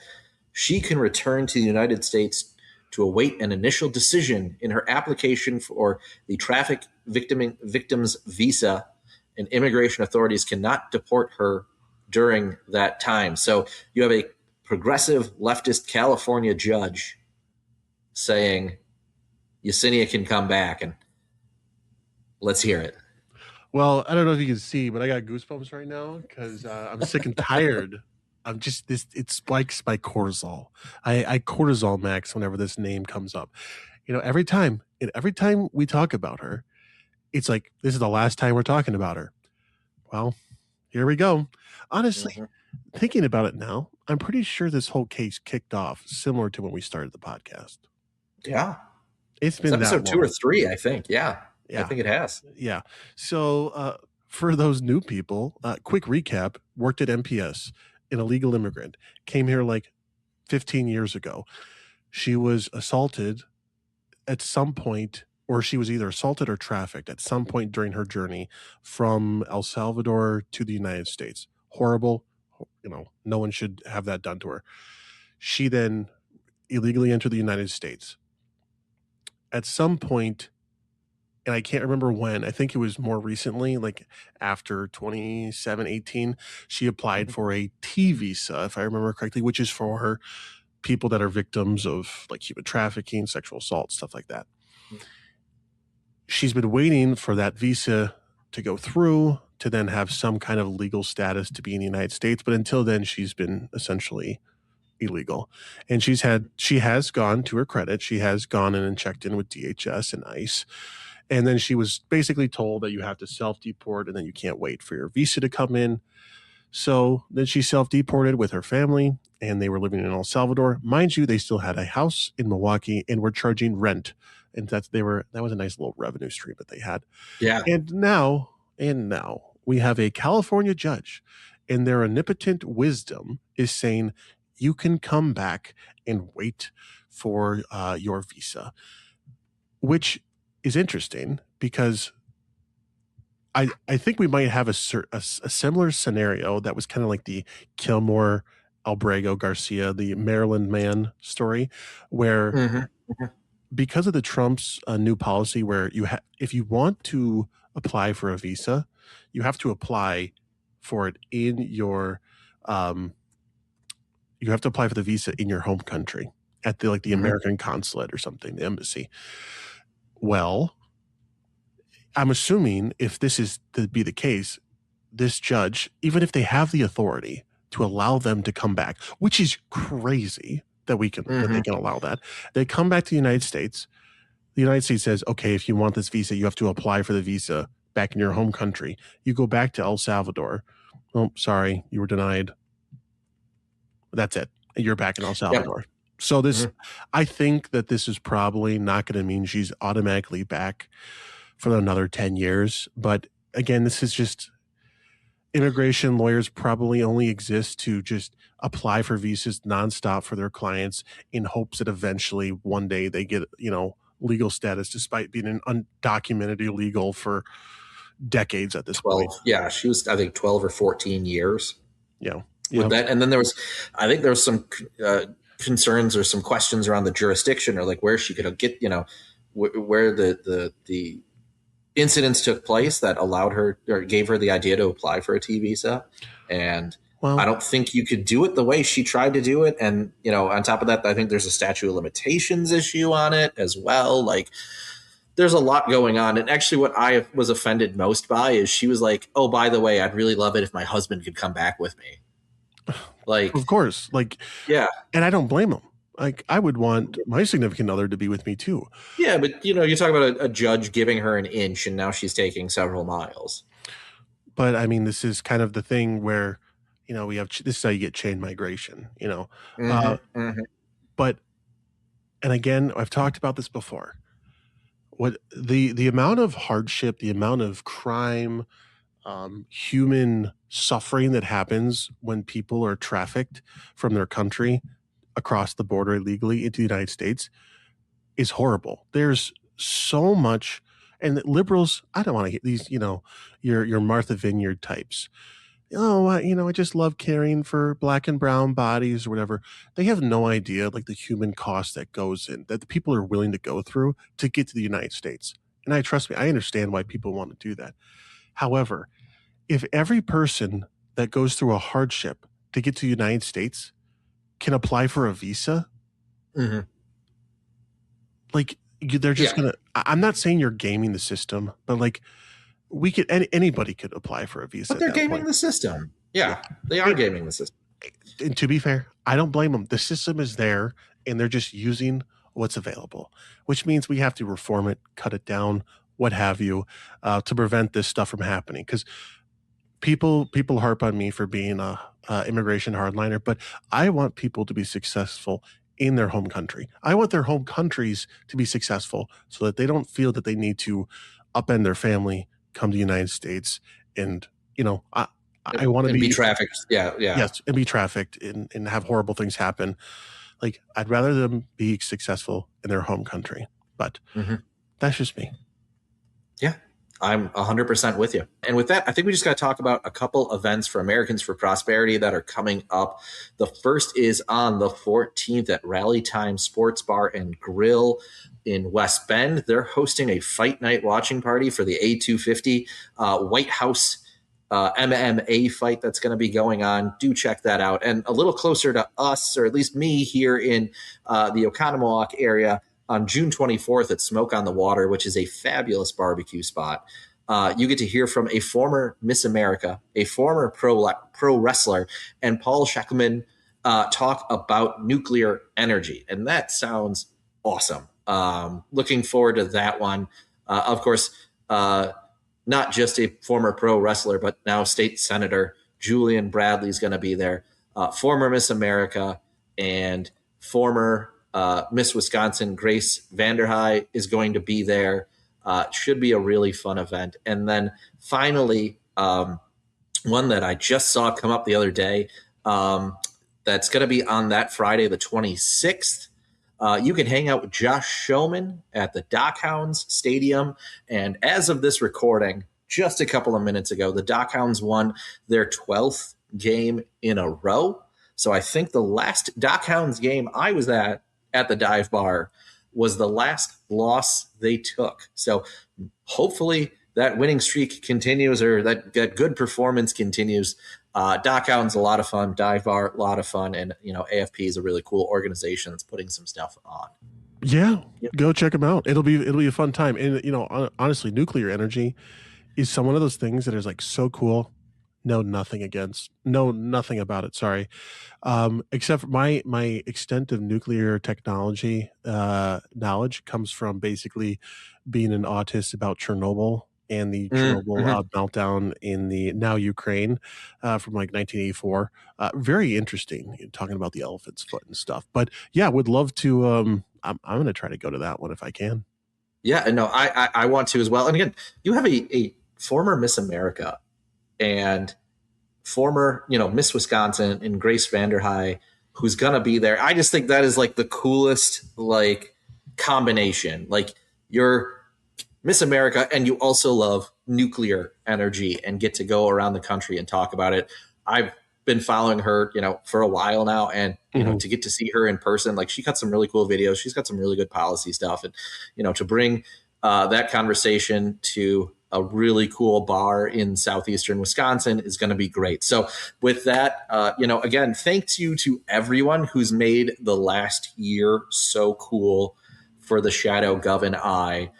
she can return to the United States to await an initial decision in her application for the traffic victims visa, and immigration authorities cannot deport her during that time. So you have a progressive leftist California judge saying Yesenia can come back, and let's hear it. Well, I don't know if you can see, but I got goosebumps right now because I'm sick and tired. I'm just it spikes my cortisol. I cortisol max whenever this name comes up. Every time we talk about her, it's like this is the last time we're talking about her. Well, here we go. Honestly, thinking about it now, I'm pretty sure this whole case kicked off similar to when we started the podcast. Yeah. It's been episode 2 or 3, I think. Yeah. I think it has. Yeah. So for those new people, quick recap, worked at MPS, an illegal immigrant, came here like 15 years ago. She was assaulted at some point, or she was either assaulted or trafficked at some point during her journey from El Salvador to the United States. horrible. No one should have that done to her. She then illegally entered the United States. At some point, and I can't remember when, I think it was more recently, like after 27, 18, she applied for a T visa, if I remember correctly, which is for people that are victims of like human trafficking, sexual assault, stuff like that. She's been waiting for that visa to go through to then have some kind of legal status to be in the United States. But until then, she's been essentially illegal. And she has gone, to her credit, she has gone in and checked in with DHS and ICE. And then she was basically told that you have to self-deport and then you can't wait for your visa to come in. So then she self-deported with her family, and they were living in El Salvador. Mind you, they still had a house in Milwaukee and were charging rent. And that was a nice little revenue stream that they had. Yeah. And now we have a California judge, and their omnipotent wisdom is saying you can come back and wait for your visa, which is interesting because I think we might have a similar scenario that was kind of like the Kilmore Albrego Garcia, the Maryland man story, where because of the Trump's new policy, where if you want to apply for a visa, you have to apply for it in your you have to apply for the visa in your home country at the American consulate or something, the embassy. Well, I'm assuming if this is to be the case, this judge, even if they have the authority to allow them to come back, which is crazy that that they can allow that, they come back to the United States. The United States says, okay, if you want this visa, you have to apply for the visa back in your home country. You go back to El Salvador. Oh, sorry, you were denied. That's it. You're back in El Salvador. Yep. So I think that this is probably not going to mean she's automatically back for another 10 years. But again, this is just immigration lawyers probably only exist to just apply for visas nonstop for their clients in hopes that eventually one day they get, legal status, despite being an undocumented illegal for decades at this point. Yeah, she was, I think, 12 or 14 years. Yeah. With that. And then there was some concerns or some questions around the jurisdiction, or like where she could get, where the incidents took place that allowed her or gave her the idea to apply for a T visa. And I don't think you could do it the way she tried to do it. And, on top of that, I think there's a statute of limitations issue on it as well. Like, there's a lot going on. And actually what I was offended most by is she was like, oh, by the way, I'd really love it if my husband could come back with me. Like, of course, yeah. And I don't blame him. Like, I would want my significant other to be with me too. Yeah, but you talk about a judge giving her an inch and now she's taking several miles. But I mean, this is kind of the thing where, we have, this is how you get chain migration, But, and again, I've talked about this before. What the amount of hardship, the amount of crime, human suffering that happens when people are trafficked from their country across the border illegally into the United States is horrible. There's so much, and liberals, I don't want to get these, your Martha Vineyard types. Oh, I just love caring for black and brown bodies or whatever. They have no idea, like, the human cost that goes in, that the people are willing to go through to get to the United States. And trust me, I understand why people want to do that. However, if every person that goes through a hardship to get to the United States can apply for a visa, like, they're just going to, I'm not saying you're gaming the system, but like, we could, anybody could apply for a visa. But they're gaming the system. Yeah, they are gaming the system. And to be fair, I don't blame them. The system is there and they're just using what's available, which means we have to reform it, cut it down, what have you, to prevent this stuff from happening. Because people harp on me for being a immigration hardliner, but I want people to be successful in their home country. I want their home countries to be successful so that they don't feel that they need to upend their family, come to the United States, and I want to be trafficked. Yeah. Yes, and be trafficked and have horrible things happen. Like, I'd rather them be successful in their home country, but that's just me. Yeah, I'm 100% with you. And with that, I think we just got to talk about a couple events for Americans for Prosperity that are coming up. The first is on the 14th at Rally Time Sports Bar and Grill in West Bend. They're hosting a fight night watching party for the A250 White House MMA fight that's going to be going on. Do check that out. And a little closer to us, or at least me here in the Oconomowoc area, on June 24th at Smoke on the Water, which is a fabulous barbecue spot. You get to hear from a former Miss America, a former pro wrestler, and Paul Scheckman talk about nuclear energy. And that sounds awesome. Looking forward to that one. Of course, not just a former pro wrestler, but now state senator Julian Bradley is going to be there. Former Miss America and former Miss Wisconsin Grace Vanderhei is going to be there. Should be a really fun event. And then finally, one that I just saw come up the other day, that's going to be on that Friday, the 26th. You can hang out with Josh Showman at the Dockhounds Stadium. And as of this recording, just a couple of minutes ago, the Dockhounds won their 12th game in a row. So I think the last Dockhounds game I was at the dive bar was the last loss they took. So hopefully that winning streak continues, or that good performance continues. Dockhounds, a lot of fun. Dive bar, a lot of fun. And, AFP is a really cool organization that's putting some stuff on. Yeah, go check them out. It'll be a fun time. And, honestly, nuclear energy is one of those things that is like so cool. Know nothing about it. Sorry. Except for my extent of nuclear technology knowledge comes from basically being an autist about Chernobyl and the Chernobyl meltdown in the now Ukraine from like 1984. Very interesting, talking about the elephant's foot and stuff. But yeah, would love to. I'm going to try to go to that one if I can. Yeah, no, I want to as well. And again, you have a former Miss America and former, Miss Wisconsin and Grace Vanderhei, who's going to be there. I just think that is like the coolest, like, combination. Like, you're Miss America and you also love nuclear energy and get to go around the country and talk about it. I've been following her, for a while now, and, to get to see her in person, like, she got some really cool videos. She's got some really good policy stuff. And, to bring that conversation to a really cool bar in southeastern Wisconsin is going to be great. So with that, again, thanks you to everyone who's made the last year so cool for the Shadow Gov and I,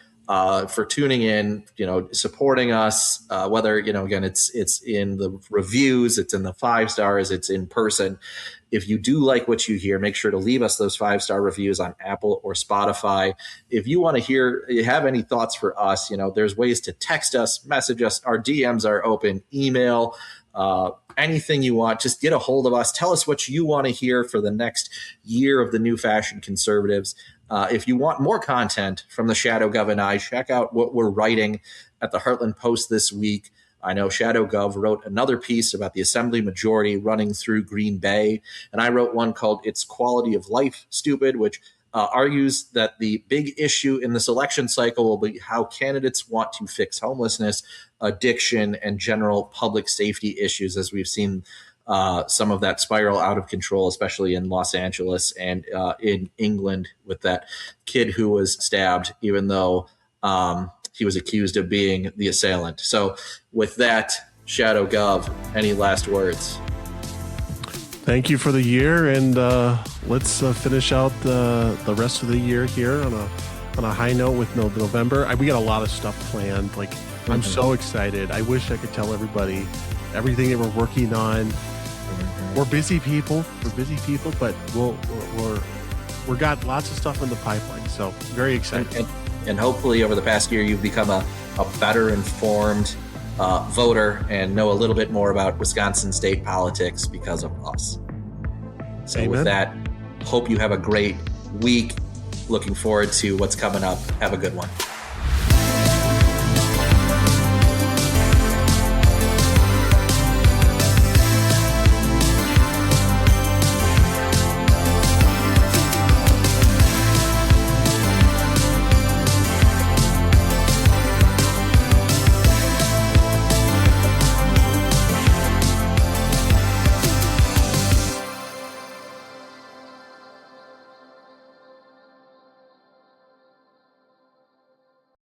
for tuning in, supporting us, whether, again, it's in the reviews, it's in the 5 stars, it's in person. If you do like what you hear, make sure to leave us those 5-star reviews on Apple or Spotify. If you want to have any thoughts for us, there's ways to text us, message us. Our DMs are open, email, anything you want. Just get a hold of us. Tell us what you want to hear for the next year of the New Fashion Conservatives. If you want more content from the Shadow Gov and I, check out what we're writing at the Heartland Post this week. I know Shadow Gov wrote another piece about the Assembly majority running through Green Bay, and I wrote one called It's Quality of Life Stupid, which argues that the big issue in this election cycle will be how candidates want to fix homelessness, addiction, and general public safety issues, as we've seen some of that spiral out of control, especially in Los Angeles and in England with that kid who was stabbed, even though he was accused of being the assailant. So with that, Shadow Gov, any last words? Thank you for the year, and let's finish out the rest of the year here on a high note with November. We got a lot of stuff planned. I'm so excited. I wish I could tell everybody everything that we're working on. We're busy people. But we're got lots of stuff in the pipeline. So very excited. And hopefully over the past year, you've become a better informed voter and know a little bit more about Wisconsin state politics because of us. So Amen. With that, hope you have a great week. Looking forward to what's coming up. Have a good one.